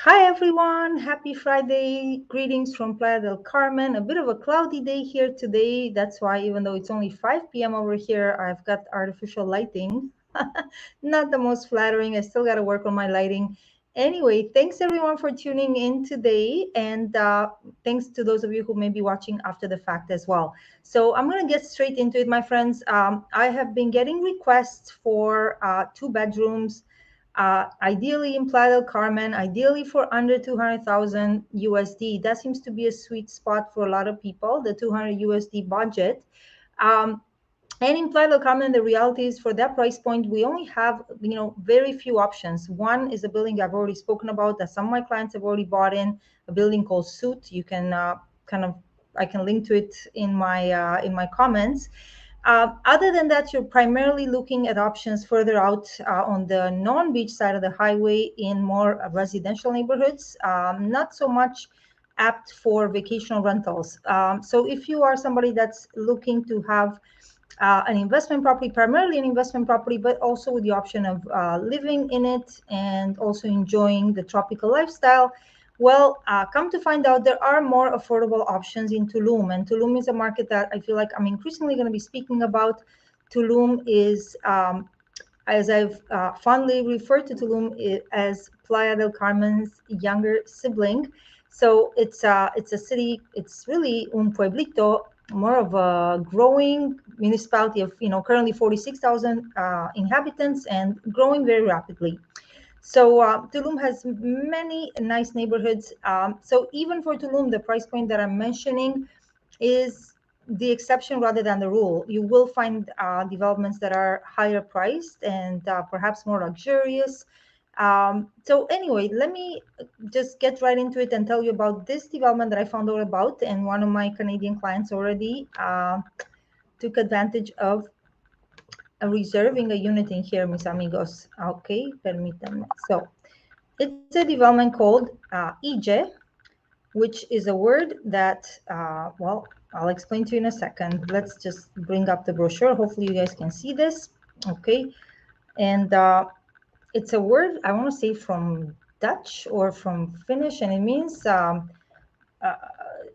Hi everyone, happy Friday. Greetings from Playa del Carmen. A bit of a cloudy day here today. That's why even though it's only 5 p.m. over here, I've got artificial lighting. Not the most flattering. I still got to work on my lighting. Anyway, thanks everyone for tuning in today. And thanks to those of you who may be watching after the fact as well. So I'm going to get straight into it, my friends. I have been getting requests for 2 bedrooms, ideally in Playa del Carmen, ideally for under 200,000 USD. That seems to be a sweet spot for a lot of people, the 200 USD budget. Um, and in Playa del Carmen, the reality is for that price point, we only have, very few options. One is a building I've already spoken about that some of my clients have already bought in, a building called Suit. You can I can link to it in my comments. Other than that, you're primarily looking at options further out on the non-beach side of the highway in more residential neighborhoods, not so much apt for vacational rentals. So if you are somebody that's looking to have an investment property, primarily an investment property, but also with the option of living in it and also enjoying the tropical lifestyle, well, come to find out, there are more affordable options in Tulum. And Tulum is a market that I feel like I'm increasingly going to be speaking about. Tulum is, as I've fondly referred to Tulum as Playa del Carmen's younger sibling. So it's a city, it's really un pueblito, more of a growing municipality of, currently 46,000 inhabitants and growing very rapidly. So Tulum has many nice neighborhoods. So even for Tulum, the price point that I'm mentioning is the exception rather than the rule. You will find developments that are higher priced and perhaps more luxurious. So anyway, let me just get right into it and tell you about this development that I found out about, and one of my Canadian clients already took advantage of reserving a unit in here, mis amigos. Okay, permítanme. So it's a development called IJE, which is a word that, well, I'll explain to you in a second. Let's just bring up the brochure. Hopefully you guys can see this. Okay. And it's a word, I want to say from Dutch or from Finnish, and it means uh,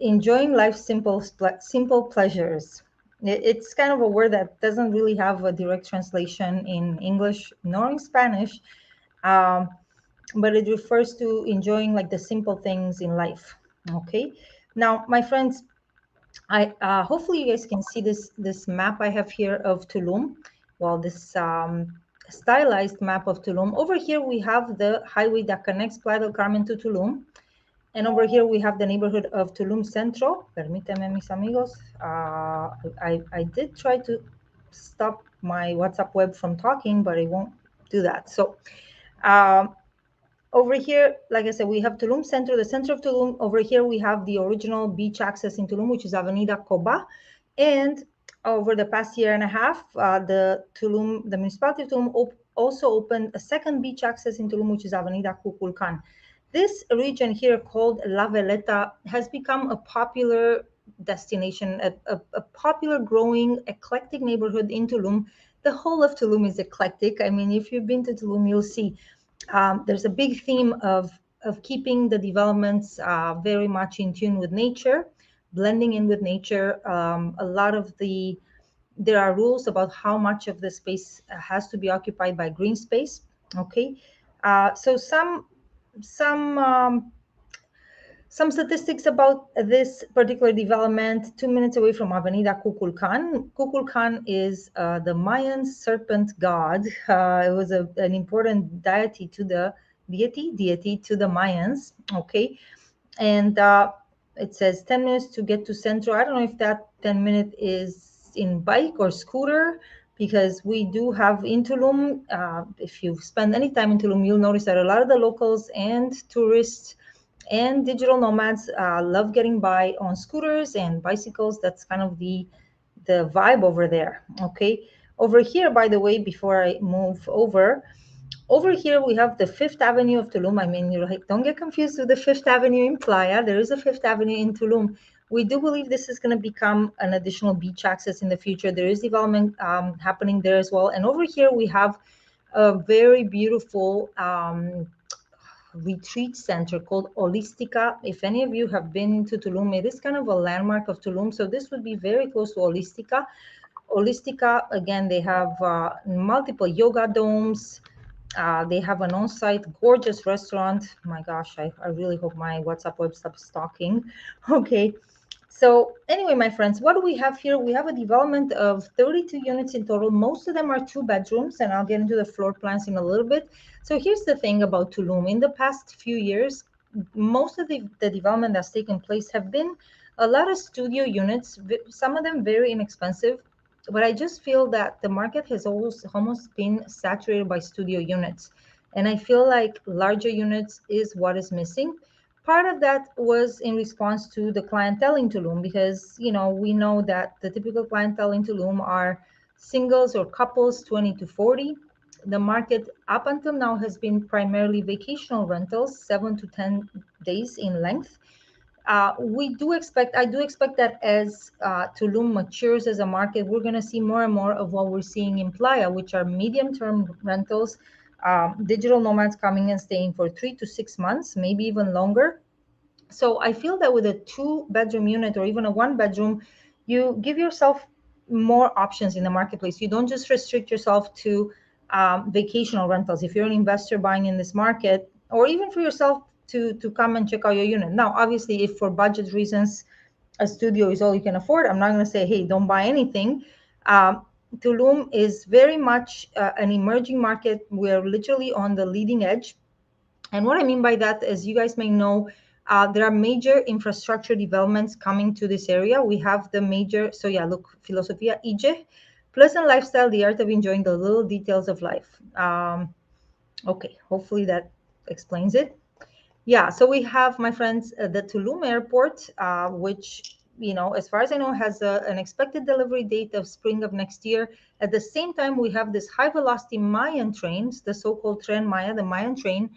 enjoying life's simple pleasures. It's kind of a word that doesn't really have a direct translation in English nor in Spanish, um, but it refers to enjoying like the simple things in life. Okay, now my friends, I hopefully you guys can see this map I have here of Tulum. Well, this stylized map of Tulum. Over here we have the highway that connects Playa del Carmen to Tulum. And over here we have the neighborhood of Tulum Centro. Permíteme, mis amigos. I did try to stop my WhatsApp web from talking, but it won't do that. So over here, like I said, we have Tulum Centro, the center of Tulum. Over here we have the original beach access in Tulum, which is Avenida Coba. And over the past year and a half, the municipality of Tulum also opened a second beach access in Tulum, which is Avenida Cuculcan. This region here called La Veleta has become a popular destination, a popular growing eclectic neighborhood in Tulum. The whole of Tulum is eclectic. I mean, if you've been to Tulum, you'll see there's a big theme of keeping the developments very much in tune with nature, blending in with nature. A lot of there are rules about how much of the space has to be occupied by green space. Okay, so some um, some statistics about this particular development: 2 minutes away from Avenida Cuculcan. Cuculcan is the Mayan serpent god. It was an important deity to the Mayans. Okay, and it says 10 minutes to get to Centro. I don't know if that 10-minute is in bike or scooter, because we do have in Tulum, if you spend any time in Tulum, you'll notice that a lot of the locals and tourists and digital nomads love getting by on scooters and bicycles. That's kind of the vibe over there. Okay, over here, by the way, before I move over here we have the Fifth Avenue of Tulum. I mean, don't get confused with the Fifth Avenue in Playa. There is a Fifth Avenue in Tulum. We do believe this is going to become an additional beach access in the future. There is development happening there as well. And over here we have a very beautiful retreat center called Holistica. If any of you have been to Tulum, it is kind of a landmark of Tulum. So this would be very close to Holistica. Holistica, again, they have multiple yoga domes. They have an on-site gorgeous restaurant. My gosh, I really hope my WhatsApp web stops talking. Okay. So anyway, my friends, what do we have here? We have a development of 32 units in total. Most of them are 2 bedrooms, and I'll get into the floor plans in a little bit. So here's the thing about Tulum. In the past few years, most of the development that's taken place have been a lot of studio units, some of them very inexpensive. But I just feel that the market has almost been saturated by studio units. And I feel like larger units is what is missing. Part of that was in response to the clientele in Tulum, because we know that the typical clientele in Tulum are singles or couples 20 to 40. The market up until now has been primarily vacational rentals, 7 to 10 days in length. I do expect that as Tulum matures as a market, we're going to see more and more of what we're seeing in Playa, which are medium-term rentals, digital nomads coming and staying for 3 to 6 months, maybe even longer. So I feel that with a 2 bedroom unit or even a 1 bedroom, you give yourself more options in the marketplace. You don't just restrict yourself to vacational rentals. If you're an investor buying in this market, or even for yourself to come and check out your unit. Now, obviously, if for budget reasons a studio is all you can afford, I'm not going to say, hey, don't buy anything. Tulum is very much an emerging market. We're literally on the leading edge. And what I mean by that, as you guys may know, there are major infrastructure developments coming to this area. We have the major, so yeah, look, Filosofia Ije, pleasant lifestyle, the art of enjoying the little details of life. Okay, hopefully that explains it. Yeah, so we have, my friends, the Tulum airport, which, as far as I know, has an expected delivery date of spring of next year. At the same time, we have this high velocity Mayan trains, the so-called Tren Maya, the Mayan train,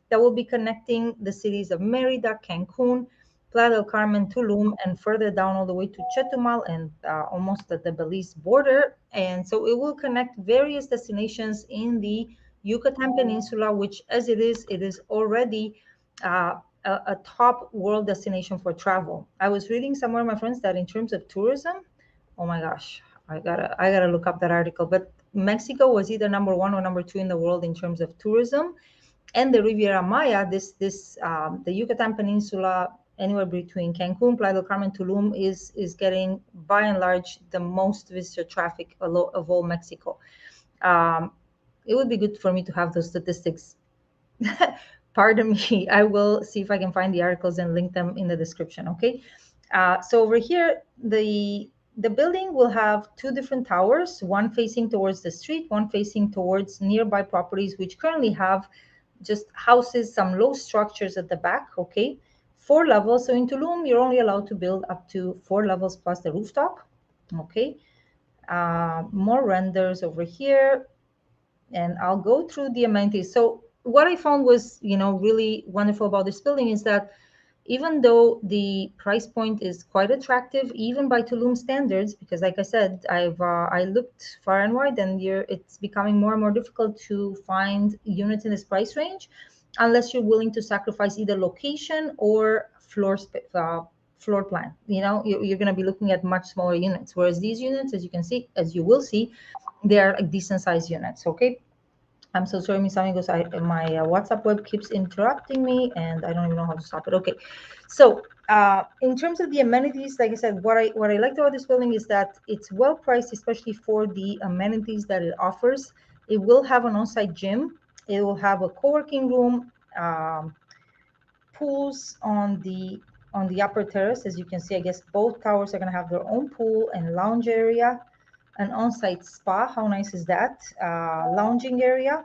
that will be connecting the cities of Merida, Cancun, Playa del Carmen, Tulum, and further down all the way to Chetumal and almost at the Belize border. And so it will connect various destinations in the Yucatan Peninsula, which as it is already a top world destination for travel. I was reading somewhere, my friends, that in terms of tourism, oh my gosh, I gotta look up that article. But Mexico was either number 1 or number 2 in the world in terms of tourism, and the Riviera Maya, the Yucatan Peninsula, anywhere between Cancun, Playa del Carmen, Tulum, is getting by and large the most visitor traffic of all Mexico. It would be good for me to have those statistics. Pardon me. I will see if I can find the articles and link them in the description. Okay. So over here, the building will have 2 different towers, one facing towards the street, one facing towards nearby properties, which currently have just houses, some low structures at the back. Okay. 4 levels. So in Tulum, you're only allowed to build up to 4 levels plus the rooftop. Okay. More renders over here, and I'll go through the amenities. So what I found was, really wonderful about this building is that even though the price point is quite attractive, even by Tulum standards, because like I said, I looked far and wide, and it's becoming more and more difficult to find units in this price range, unless you're willing to sacrifice either location or floor plan. You're going to be looking at much smaller units, whereas these units, as you will see, they are like decent sized units. Okay. I'm so sorry, Miss Amigos. My WhatsApp web keeps interrupting me, and I don't even know how to stop it. Okay, so in terms of the amenities, like I said, what I liked about this building is that it's well priced, especially for the amenities that it offers. It will have an on-site gym. It will have a co-working room, pools on the upper terrace. As you can see, I guess both towers are going to have their own pool and lounge area, an on-site spa. How nice is that? Lounging area,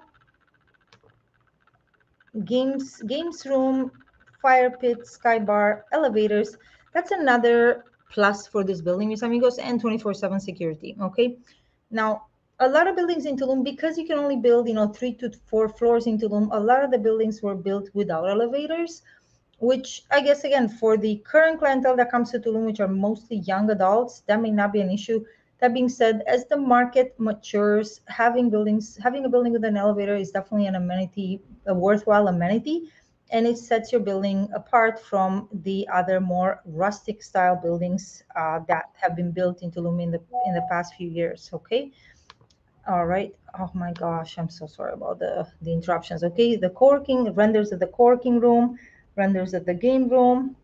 games room, fire pit, sky bar, elevators. That's another plus for this building, mis amigos, and 24/7 security. Okay. Now, a lot of buildings in Tulum, because you can only build 3 to 4 floors in Tulum, a lot of the buildings were built without elevators, which I guess, again, for the current clientele that comes to Tulum, which are mostly young adults, that may not be an issue. That being said, as the market matures, having a building with an elevator is definitely an amenity, a worthwhile amenity. and it sets your building apart from the other more rustic style buildings that have been built in Tulum in the past few years. Okay. All right. Oh my gosh, I'm so sorry about the interruptions. Okay, the co-working renders of the co-working room, renders of the game room,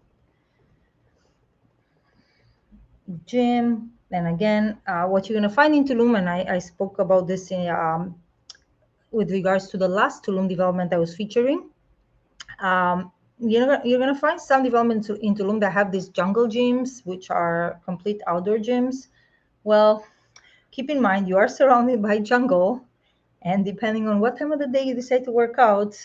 gym, and again, what you're gonna find in Tulum, and I spoke about this in, with regards to the last Tulum development I was featuring. You're gonna find some developments in Tulum that have these jungle gyms, which are complete outdoor gyms. Well, keep in mind you are surrounded by jungle, and depending on what time of the day you decide to work out,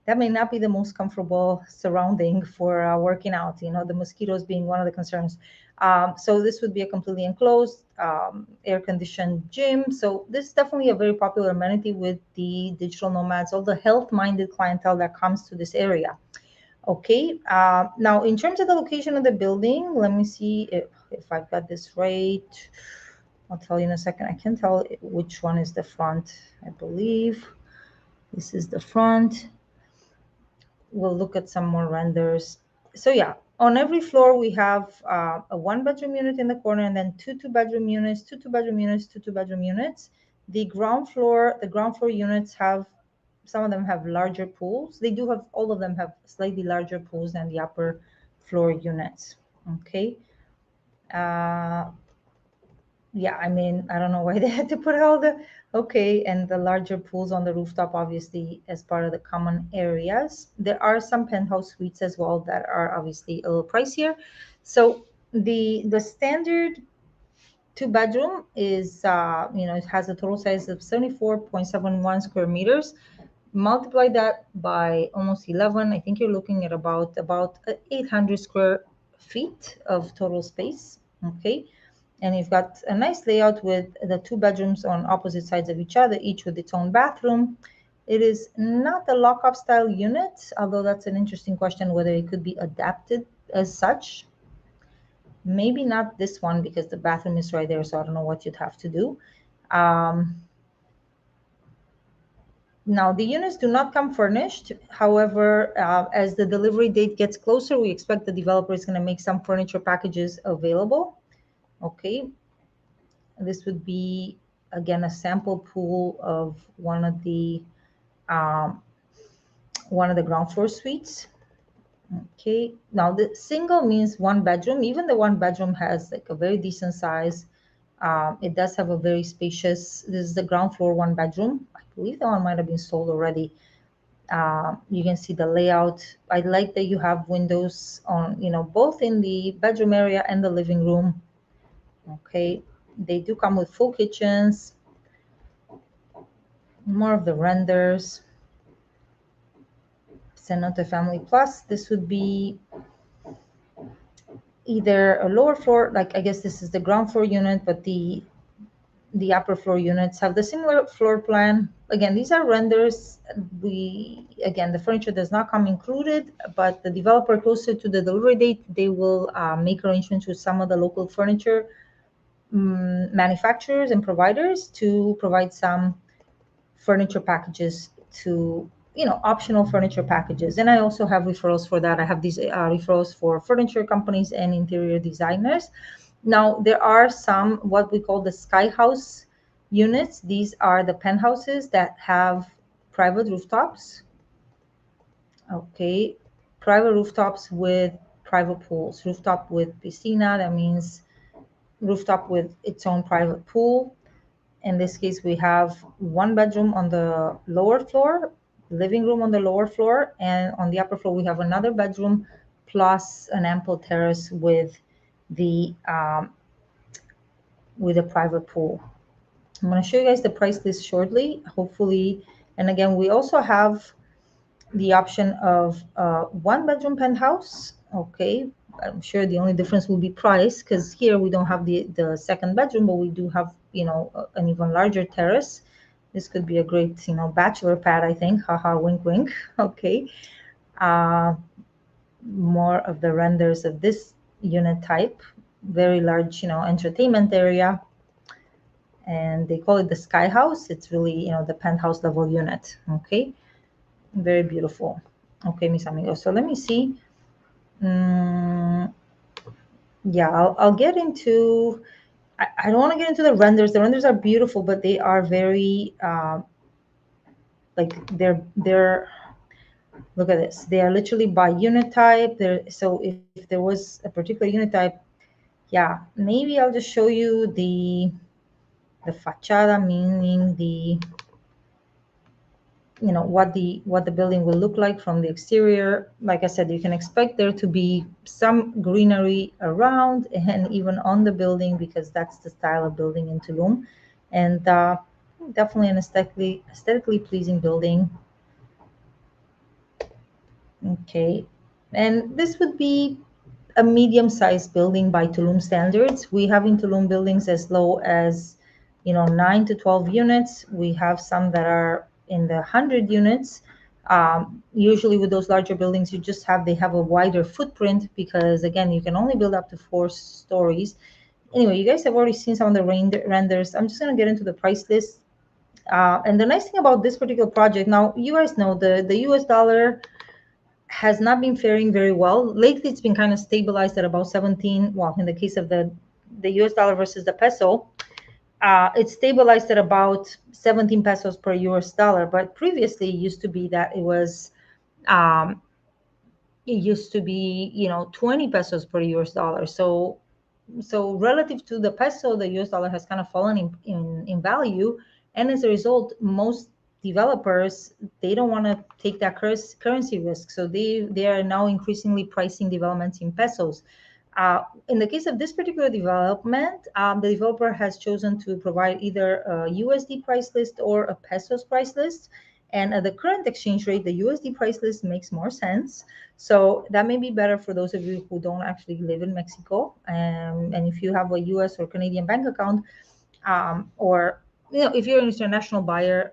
that may not be the most comfortable surrounding for working out. You know, the mosquitoes being one of the concerns. So this would be a completely enclosed, air-conditioned gym. So this is definitely a very popular amenity with the digital nomads, all the health-minded clientele that comes to this area. Okay. Now, in terms of the location of the building, let me see if I've got this right. I'll tell you in a second. I can tell which one is the front. I believe this is the front. We'll look at some more renders. So yeah, on every floor we have a one-bedroom unit in the corner, and then two two-bedroom units, two two-bedroom units, two two-bedroom units. The ground floor units have, some of them have larger pools. They do have, all of them have slightly larger pools than the upper floor units. Okay. Yeah, I mean, I don't know why they had to put all the, okay, and the larger pools on the rooftop, obviously, as part of the common areas. There are some penthouse suites as well that are obviously a little pricier. So the standard two-bedroom is, it has a total size of 74.71 square meters. Multiply that by almost 11. I think you're looking at about 800 square feet of total space. Okay. And you've got a nice layout with the two bedrooms on opposite sides of each other, each with its own bathroom. It is not a lock-up style unit, although that's an interesting question whether it could be adapted as such. Maybe not this one because the bathroom is right there, so I don't know what you'd have to do. Now, the units do not come furnished. However, as the delivery date gets closer, we expect the developer is going to make some furniture packages available. Okay. This would be, again, a sample pool of one of the ground floor suites. Okay. Now, the single means one bedroom. Even the one bedroom has like a very decent size. It does have a very spacious, this is the ground floor one bedroom. I believe that one might have been sold already. You can see the layout. I like that you have windows on, both in the bedroom area and the living room. Okay. They do come with full kitchens. More of the renders. Cenote Family Plus. This would be either a lower floor, like I guess this is the ground floor unit, but the upper floor units have the similar floor plan. Again, these are renders. The furniture does not come included, but the developer closer to the delivery date, they will make arrangements with some of the local furniture manufacturers and providers to provide some furniture packages to, optional furniture packages. And I also have referrals for that. I have these referrals for furniture companies and interior designers. Now, there are some what we call the sky house units. These are the penthouses that have private rooftops. Okay, private rooftops with private pools. Rooftop with piscina, that means rooftop with its own private pool. In this case, we have one bedroom on the lower floor, living room on the lower floor, and on the upper floor, we have another bedroom plus an ample terrace with a private pool. I'm going to show you guys the price list shortly, hopefully. And again, we also have the option of one bedroom penthouse. Okay, I'm sure the only difference will be price, because here we don't have the second bedroom, but we do have, an even larger terrace. This could be a great, bachelor pad, I think. Haha, wink, wink. Okay. More of the renders of this unit type. Very large, entertainment area. And they call it the sky house. It's really, the penthouse level unit. Okay. Very beautiful. Okay, mis amigos. So let me see. Yeah, I'll get into. I don't want to get into the renders. The renders are beautiful, but they are very like they're. Look at this. They are literally by unit type. So if there was a particular unit type, yeah, maybe I'll just show you the fachada, meaning the what the building will look like from the exterior. Like I said, you can expect there to be some greenery around and even on the building, because that's the style of building in Tulum, and definitely an aesthetically pleasing building. Okay, and this would be a medium-sized building by Tulum standards. We have in Tulum buildings as low as 9 to 12 units. We have some that are in the 100 units. Usually with those larger buildings, they have a wider footprint, because again, you can only build up to 4 stories. Anyway, you guys have already seen some of the renders. I'm just going to get into the price list. And the nice thing about this particular project, now you guys know the US dollar has not been faring very well. Lately, it's been kind of stabilized at about 17. Well, in the case of the US dollar versus the peso, it's stabilized at about 17 pesos per US dollar. But previously, it used to be that um, it used to be 20 pesos per US dollar. So relative to the peso, the US dollar has kind of fallen in value, and as a result, most developers, they don't want to take that currency risk, so they are now increasingly pricing developments in pesos. In the case of this particular development, the developer has chosen to provide either a USD price list or a pesos price list. And at the current exchange rate, the USD price list makes more sense. So that may be better for those of you who don't actually live in Mexico. And if you have a US or Canadian bank account, or if you're an international buyer,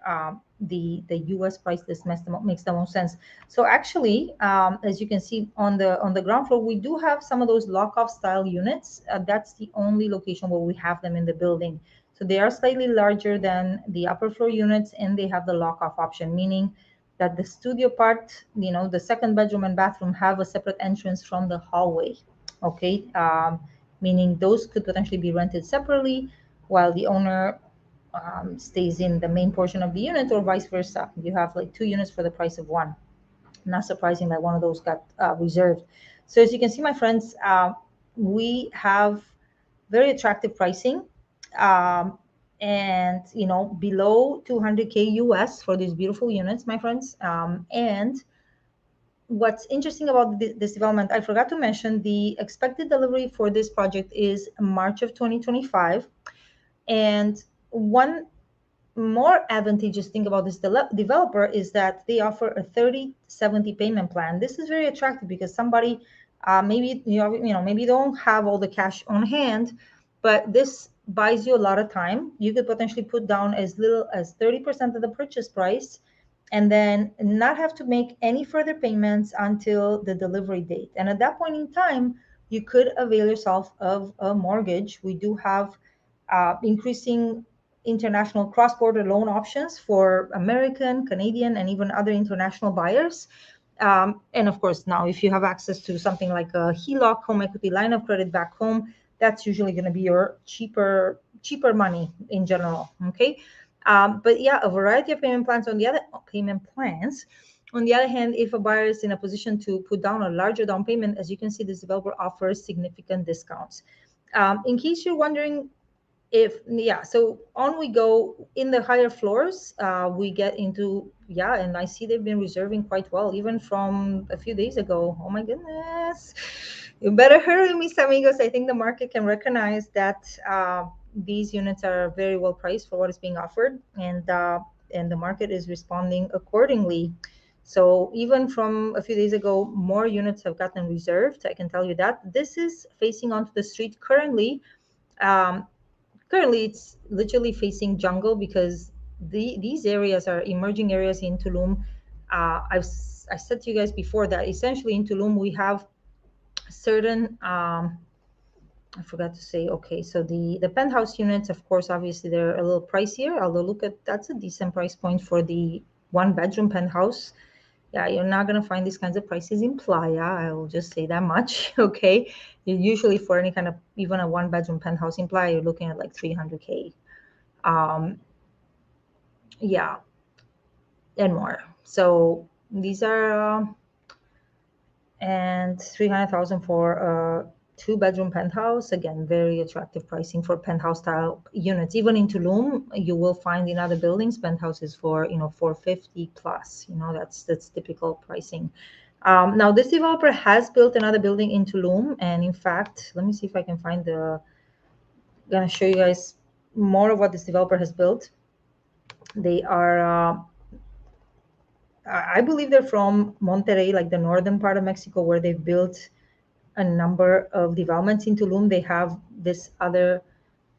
the US price list makes the most sense. So actually, as you can see on the ground floor, we do have some of those lock-off style units. That's the only location where we have them in the building. So they are slightly larger than the upper floor units, and they have the lock-off option, meaning that the studio part, the second bedroom and bathroom, have a separate entrance from the hallway. Okay, meaning those could potentially be rented separately, while the owner stays in the main portion of the unit, or vice versa. You have like 2 units for the price of 1. Not surprising that one of those got reserved. So as you can see, my friends, we have very attractive pricing, and below 200K US for these beautiful units, my friends. And what's interesting about this development, I forgot to mention, the expected delivery for this project is March of 2025. And one more advantageous thing about this developer is that they offer a 30/70 payment plan. This is very attractive because somebody, maybe maybe you don't have all the cash on hand, but this buys you a lot of time. You could potentially put down as little as 30% of the purchase price, and then not have to make any further payments until the delivery date. And at that point in time, you could avail yourself of a mortgage. We do have increasing international cross-border loan options for American, Canadian, and even other international buyers. And of course, now if you have access to something like a HELOC, home equity line of credit back home, that's usually going to be your cheaper money in general. Okay, but yeah, a variety of payment plans. On the other hand, if a buyer is in a position to put down a larger down payment, as you can see, this developer offers significant discounts. In case you're wondering, so on we go. In the higher floors, we get into, and I see they've been reserving quite well, even from a few days ago. Oh my goodness, you better hurry, mis amigos. I think the market can recognize that these units are very well priced for what is being offered, and the market is responding accordingly. So even from a few days ago, more units have gotten reserved. I can tell you that. This is facing onto the street currently. um, Currently, it's literally facing jungle, because these areas are emerging areas in Tulum. I said to you guys before that essentially in Tulum we have certain, I forgot to say, okay, so the penthouse units, of course, obviously they're a little pricier, although look at, that's a decent price point for the 1 bedroom penthouse. Yeah, you're not going to find these kinds of prices in Playa. I will just say that much. Okay. Usually for any kind of, even a 1-bedroom penthouse in Playa, you're looking at like 300K. Yeah, and more. So these are, and 300,000 for a 2-bedroom penthouse. Again, very attractive pricing for penthouse style units. Even in Tulum, you will find in other buildings penthouses for 450 plus. That's typical pricing. Now this developer has built another building in Tulum, and in fact, let me see if I can find gonna show you guys more of what this developer has built. They are I believe they're from Monterrey, like the northern part of Mexico, where they've built a number of developments in Tulum. They have this other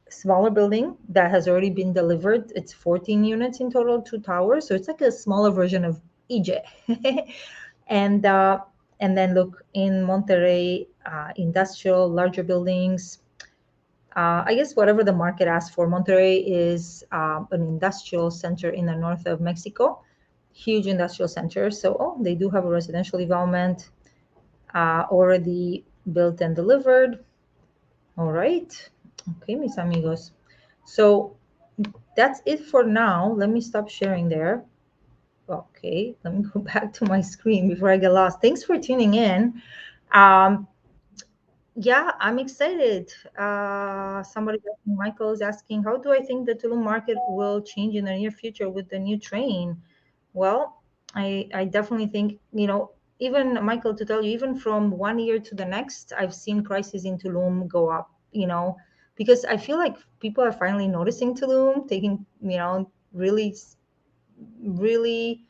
smaller building that has already been delivered. It's 14 units in total, 2 towers. So it's like a smaller version of EJ. and then look in Monterrey, industrial, larger buildings. I guess whatever the market asks for. Monterrey is an industrial center in the north of Mexico, huge industrial center. So they do have a residential development already built and delivered. All right. Okay, mis amigos. So that's it for now. Let me stop sharing there. Okay, let me go back to my screen before I get lost. Thanks for tuning in. Um, yeah, I'm excited. Michael is asking, how do I think the Tulum market will change in the near future with the new train? Well, I definitely think, even Michael, to tell you, even from one year to the next, I've seen prices in Tulum go up, because I feel like people are finally noticing Tulum, taking, really, really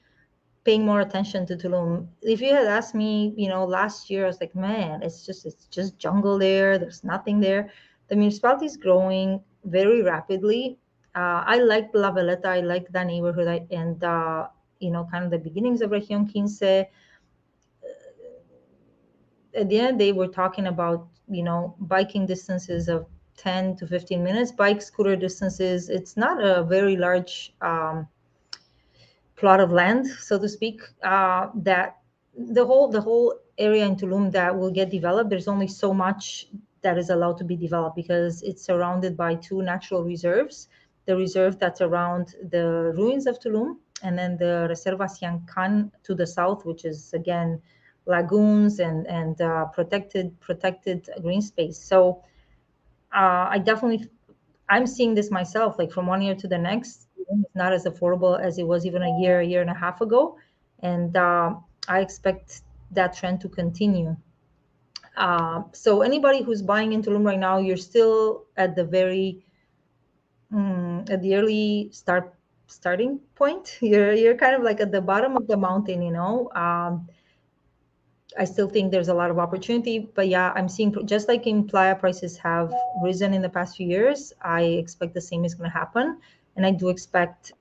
paying more attention to Tulum. If you had asked me, last year, I was like, man, it's just jungle there. There's nothing there. The municipality is growing very rapidly. I like La Veleta. I like that neighborhood. And kind of the beginnings of Región 15. At the end of the day, we're talking about, biking distances of 10 to 15 minutes, bike scooter distances. It's not a very large plot of land, so to speak, that the whole area in Tulum that will get developed. There's only so much that is allowed to be developed because it's surrounded by 2 natural reserves. The reserve that's around the ruins of Tulum, and then the Reserva Siancan to the south, which is again lagoons and protected green space. So I'm seeing this myself, like from one year to the next. It's not as affordable as it was even a year and a half ago, and I expect that trend to continue. So anybody who's buying into Tulum right now, you're still at the at the early starting point. You're kind of like at the bottom of the mountain, I still think there's a lot of opportunity, but yeah, I'm seeing, just like in Playa, prices have risen in the past few years. I expect the same is going to happen. And I do expect,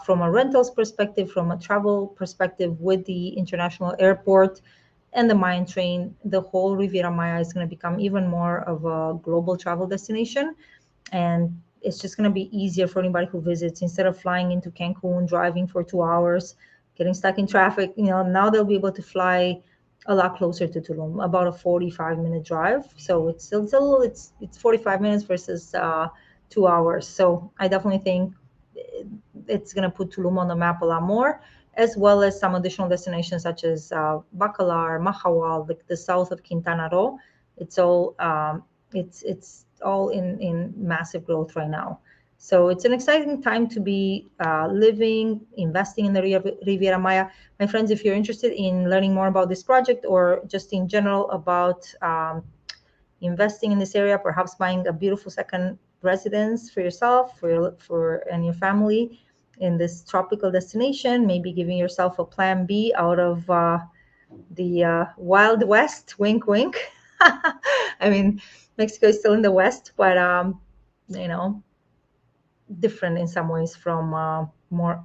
from a rentals perspective, from a travel perspective, with the international airport and the Mayan train, the whole Riviera Maya is going to become even more of a global travel destination. And it's just going to be easier for anybody who visits, instead of flying into Cancun, driving for 2 hours, getting stuck in traffic. Now they'll be able to fly a lot closer to Tulum, about a 45-minute drive. So it's 45 minutes versus 2 hours. So I definitely think it's going to put Tulum on the map a lot more, as well as some additional destinations such as Bacalar, Mahahual, the south of Quintana Roo. It's all in massive growth right now. So it's an exciting time to be living, investing in the Riviera Maya. My friends, if you're interested in learning more about this project, or just in general about investing in this area, perhaps buying a beautiful second residence for yourself, and your family in this tropical destination, maybe giving yourself a plan B out of the Wild West, wink, wink. I mean, Mexico is still in the West, but you know, different in some ways from more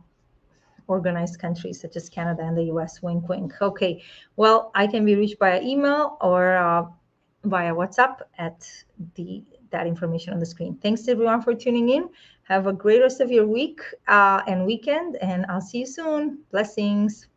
organized countries such as Canada and the US. Wink, wink. Okay. Well, I can be reached via email or via WhatsApp at that information on the screen. Thanks everyone for tuning in. Have a great rest of your week and weekend, and I'll see you soon. Blessings.